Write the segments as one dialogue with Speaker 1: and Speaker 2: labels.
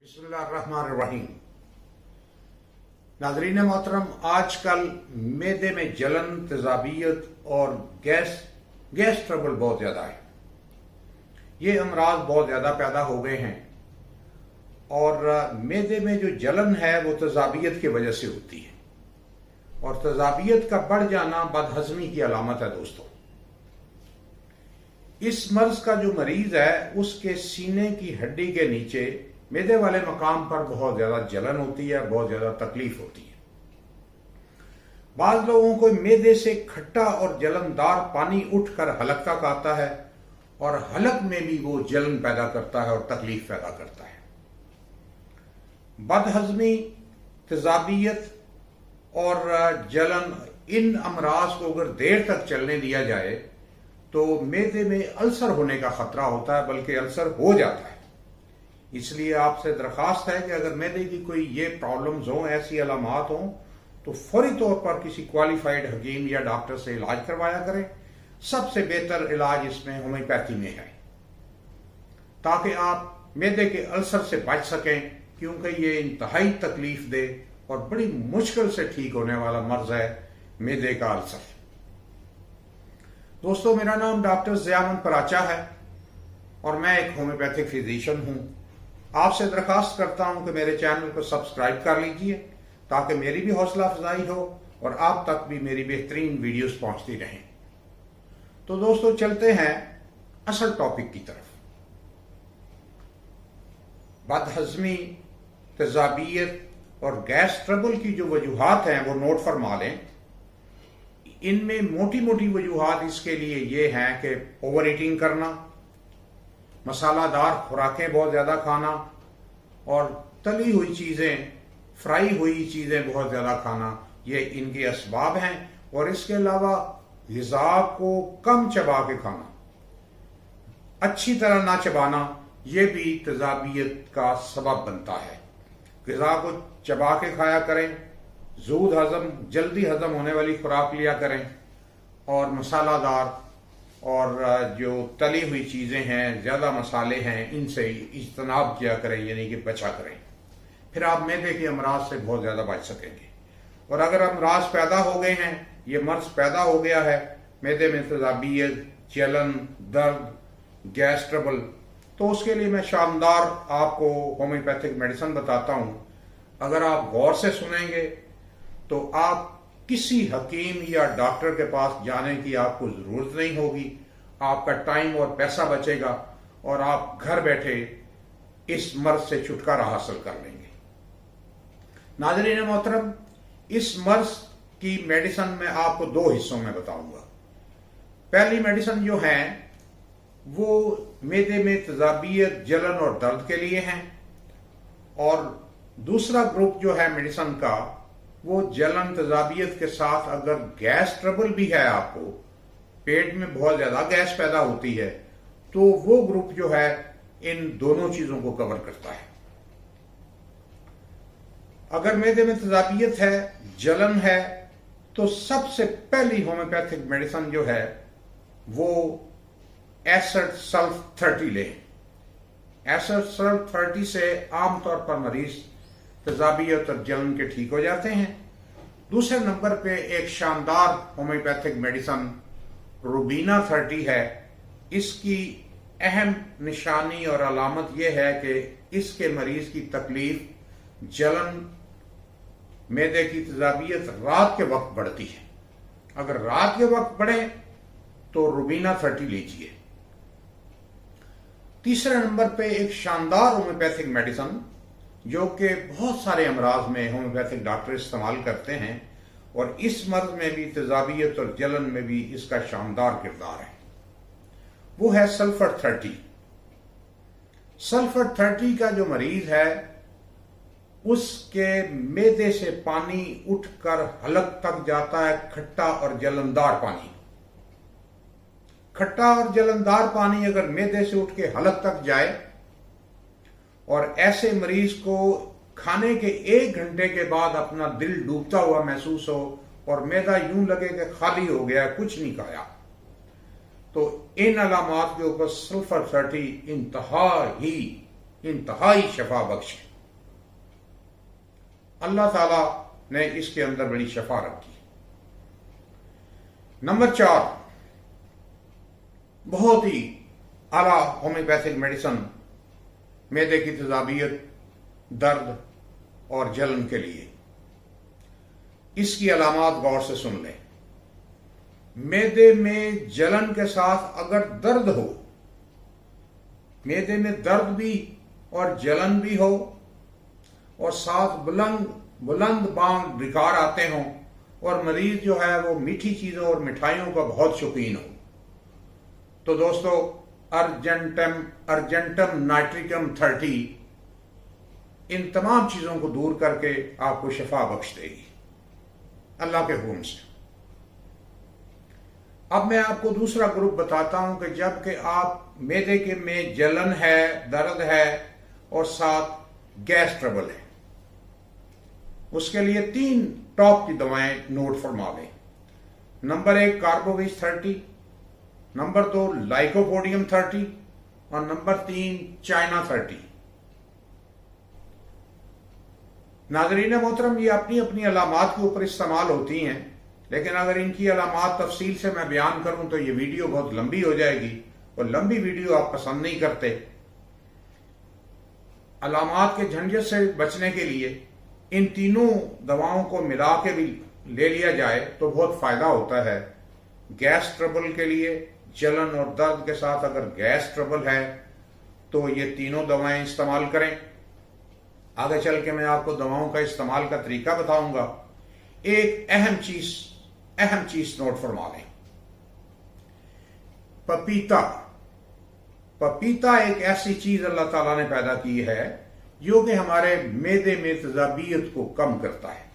Speaker 1: बिस्मिल्लाहिर्रहमानिर्रहीम। नाज़रीन मोहतरम, आजकल मैदे में जलन, तेजाबियत और गैस ट्रबल बहुत ज़्यादा है। ये अमराज बहुत ज़्यादा पैदा हो गए हैं और मैदे में जो जलन है वो तेजाबियत की वजह से होती है और तेजाबियत का बढ़ जाना बदहज़मी की अलामत है। दोस्तों, इस मर्ज का जो मरीज है उसके सीने की हड्डी के नीचे मैदे वाले मकाम पर बहुत ज्यादा जलन होती है, बहुत ज्यादा तकलीफ होती है। बाज लोगों को मैदे से खट्टा और जलनदार पानी उठकर हलक तक आता है और हलक में भी वो जलन पैदा करता है और तकलीफ पैदा करता है। बदहजमी, तेजाबियत और जलन, इन अमराज को अगर देर तक चलने दिया जाए तो मैदे में अल्सर होने का खतरा होता है, बल्कि अल्सर हो जाता है। इसलिए आपसे दरखास्त है कि अगर मैदे की कोई ये प्रॉब्लम्स हो, ऐसी अलामात हो, तो फौरी तौर पर किसी क्वालिफाइड हकीम या डॉक्टर से इलाज करवाया करें। सबसे बेहतर इलाज इसमें होम्योपैथी में है, ताकि आप मैदे के अल्सर से बच सकें, क्योंकि ये इंतहाई तकलीफ दे और बड़ी मुश्किल से ठीक होने वाला मर्ज है मैदे का अल्सर। दोस्तों, मेरा नाम डॉक्टर ज़ियामन पराचा है और मैं एक होम्योपैथिक फिजिशियन हूं। आपसे दरखास्त करता हूं कि मेरे चैनल को सब्सक्राइब कर लीजिए, ताकि मेरी भी हौसला अफजाई हो और आप तक भी मेरी बेहतरीन वीडियोस पहुंचती रहें। तो दोस्तों, चलते हैं असल टॉपिक की तरफ। बदहजमी, तेजाबियत और गैस ट्रबल की जो वजूहात हैं वो नोट फरमा लें। इनमें मोटी मोटी वजूहात इसके लिए ये हैं कि ओवर ईटिंग करना, मसालादार खुराकें बहुत ज़्यादा खाना और तली हुई चीज़ें, फ्राई हुई चीज़ें बहुत ज़्यादा खाना, ये इनके असबाब हैं। और इसके अलावा ग़िज़ा को कम चबा के खाना, अच्छी तरह ना चबाना, ये भी तेजाबियत का सबब बनता है। ग़िज़ा को चबा के खाया करें, जूद हजम, जल्दी हजम होने वाली खुराक लिया करें और मसालादार और जो तली हुई चीज़ें हैं, ज़्यादा मसाले हैं, इनसे इज्तनाब किया करें, यानी कि बचा करें। फिर आप मैदे के अमराज से बहुत ज़्यादा बच सकेंगे। और अगर अमराज पैदा हो गए हैं, ये मर्ज पैदा हो गया है, मैदे में तेजाबियत, जलन, दर्द, गैस ट्रबल, तो उसके लिए मैं शानदार आपको होम्योपैथिक मेडिसिन बताता हूँ। अगर आप गौर से सुनेंगे तो आप किसी हकीम या डॉक्टर के पास जाने की आपको जरूरत नहीं होगी। आपका टाइम और पैसा बचेगा और आप घर बैठे इस मर्ज से छुटकारा हासिल कर लेंगे। नाज़रीन मोहतरम, इस मर्ज की मेडिसिन मैं आपको दो हिस्सों में बताऊंगा। पहली मेडिसिन जो है वो मैदे में तेजाबियत, जलन और दर्द के लिए है, और दूसरा ग्रुप जो है मेडिसिन का वो जलन, तेजाबियत के साथ अगर गैस ट्रबल भी है, आपको पेट में बहुत ज्यादा गैस पैदा होती है, तो वो ग्रुप जो है इन दोनों चीजों को कवर करता है। अगर मैदे में तेजाबियत है, जलन है, तो सबसे पहली होम्योपैथिक मेडिसिन जो है वो एसिड सल्फ 30 लें। एसिड सल्फ 30 से आमतौर पर मरीज तेजाबियत और जलन के ठीक हो जाते हैं। दूसरे नंबर पे एक शानदार होम्योपैथिक मेडिसिन रुबीना 30 है। इसकी अहम निशानी और अलामत यह है कि इसके मरीज की तकलीफ, जलन, मैदे की तेजाबियत रात के वक्त बढ़ती है। अगर रात के वक्त बढ़े तो रुबीना 30 लीजिए। तीसरे नंबर पे एक शानदार होम्योपैथिक मेडिसिन जो कि बहुत सारे अमराज में होम्योपैथिक डॉक्टर इस्तेमाल करते हैं, और इस मर्ज में भी, तेजाबियत और जलन में भी इसका शानदार किरदार है, वो है सल्फर 30। सल्फर 30 का जो मरीज है उसके मैदे से पानी उठकर हलक तक जाता है, खट्टा और जलनदार पानी। खट्टा और जलनदार पानी अगर मैदे से उठ के हलक तक जाए और ऐसे मरीज को खाने के 1 घंटे के बाद अपना दिल डूबता हुआ महसूस हो और मैदा यूं लगे कि खाली हो गया, कुछ नहीं खाया, तो इन अलामात के ऊपर सल्फर 30 इंतहाई शफा बख्श है। अल्लाह ताला ने इसके अंदर बड़ी शफा रखी। नंबर 4, बहुत ही आला होम्योपैथिक मेडिसिन मैदे की तेजाबियत, दर्द और जलन के लिए। इसकी अलामात गौर से सुन लें। मैदे में जलन के साथ अगर दर्द हो, मैदे में दर्द भी और जलन भी हो, और साथ बुलंद बांग विकार आते हों, और मरीज जो है वो मीठी चीजों और मिठाइयों का बहुत शौकीन हो, तो दोस्तों अर्जेंटम नाइट्रिकम 30 इन तमाम चीजों को दूर करके आपको शफा बख्श देगी अल्लाह के हुक्म से। अब मैं आपको दूसरा ग्रुप बताता हूं कि जब कि आप मैदे के में जलन है, दर्द है और साथ गैस ट्रबल है, उसके लिए 3 टॉप की दवाएं नोट फरमा लें। नंबर 1 कार्बोविज 30, नंबर 2 लाइकोपोडियम 30 और नंबर 3 चाइना 30। नाज़रीन मोहतरम, ये अपनी अपनी अलामात के ऊपर इस्तेमाल होती हैं, लेकिन अगर इनकी अलामात तफसील से मैं बयान करूं तो ये वीडियो बहुत लंबी हो जाएगी, और लंबी वीडियो आप पसंद नहीं करते। अलामात के झंझट से बचने के लिए इन तीनों दवाओं को मिला के भी ले लिया जाए तो बहुत फायदा होता है। गैस ट्रबल के लिए, जलन और दर्द के साथ अगर गैस ट्रबल है तो ये तीनों दवाएं इस्तेमाल करें। आगे चल के मैं आपको दवाओं का इस्तेमाल का तरीका बताऊंगा। एक अहम चीज नोट फरमा लें। पपीता एक ऐसी चीज अल्लाह ताला ने पैदा की है जो कि हमारे मैदे में तेजाबियत को कम करता है।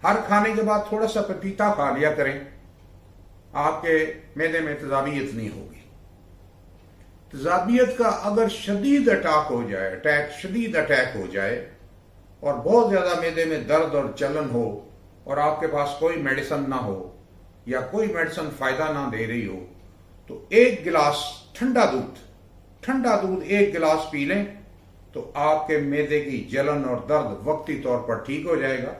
Speaker 1: हर खाने के बाद थोड़ा सा पपीता खा लिया करें, आपके मैदे में तेजाबियत नहीं होगी। तेजाबियत का अगर शदीद अटैक हो जाए और बहुत ज्यादा मैदे में दर्द और जलन हो और आपके पास कोई मेडिसिन ना हो या कोई मेडिसिन फायदा ना दे रही हो, तो 1 गिलास ठंडा दूध 1 गिलास पी लें तो आपके मैदे की जलन और दर्द वक्ती तौर पर ठीक हो जाएगा।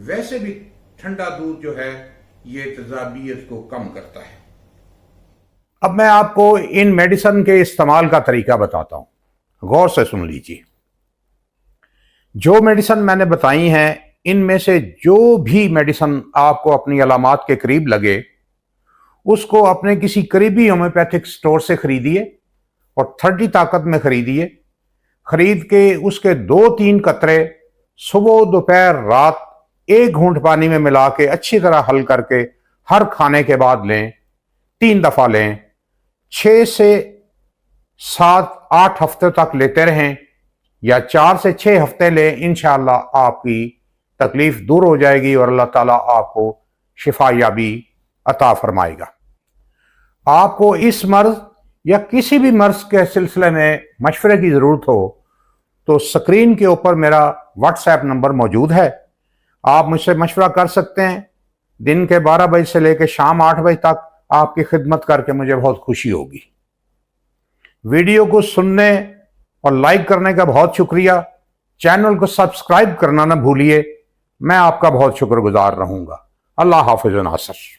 Speaker 1: वैसे भी ठंडा दूध जो है ये तेजाबियत को कम करता है। अब मैं आपको इन मेडिसिन के इस्तेमाल का तरीका बताता हूं, गौर से सुन लीजिए। जो मेडिसिन मैंने बताई हैं, इनमें से जो भी मेडिसिन आपको अपनी अलामात के करीब लगे उसको अपने किसी करीबी होम्योपैथिक स्टोर से खरीदिए और 30 ताकत में खरीद के उसके 2-3 कतरे सुबह, दोपहर, रात 1 घूंट पानी में मिला के अच्छी तरह हल करके हर खाने के बाद लें। 3 दफा लें। 6 से 7-8 हफ्ते तक लेते रहें या 4 से 6 हफ्ते लें। इंशाअल्लाह आपकी तकलीफ दूर हो जाएगी और अल्लाह ताला आपको शिफायाबी अता फरमाएगा। आपको इस मर्ज या किसी भी मर्ज के सिलसिले में मशवरे की जरूरत हो तो स्क्रीन के ऊपर मेरा व्हाट्सएप नंबर मौजूद है, आप मुझसे मशवरा कर सकते हैं। दिन के 12 बजे से लेकर शाम 8 बजे तक आपकी खिदमत करके मुझे बहुत खुशी होगी। वीडियो को सुनने और लाइक करने का बहुत शुक्रिया। चैनल को सब्सक्राइब करना ना भूलिए। मैं आपका बहुत शुक्रगुजार रहूंगा। अल्लाह हाफिज़ व नासर।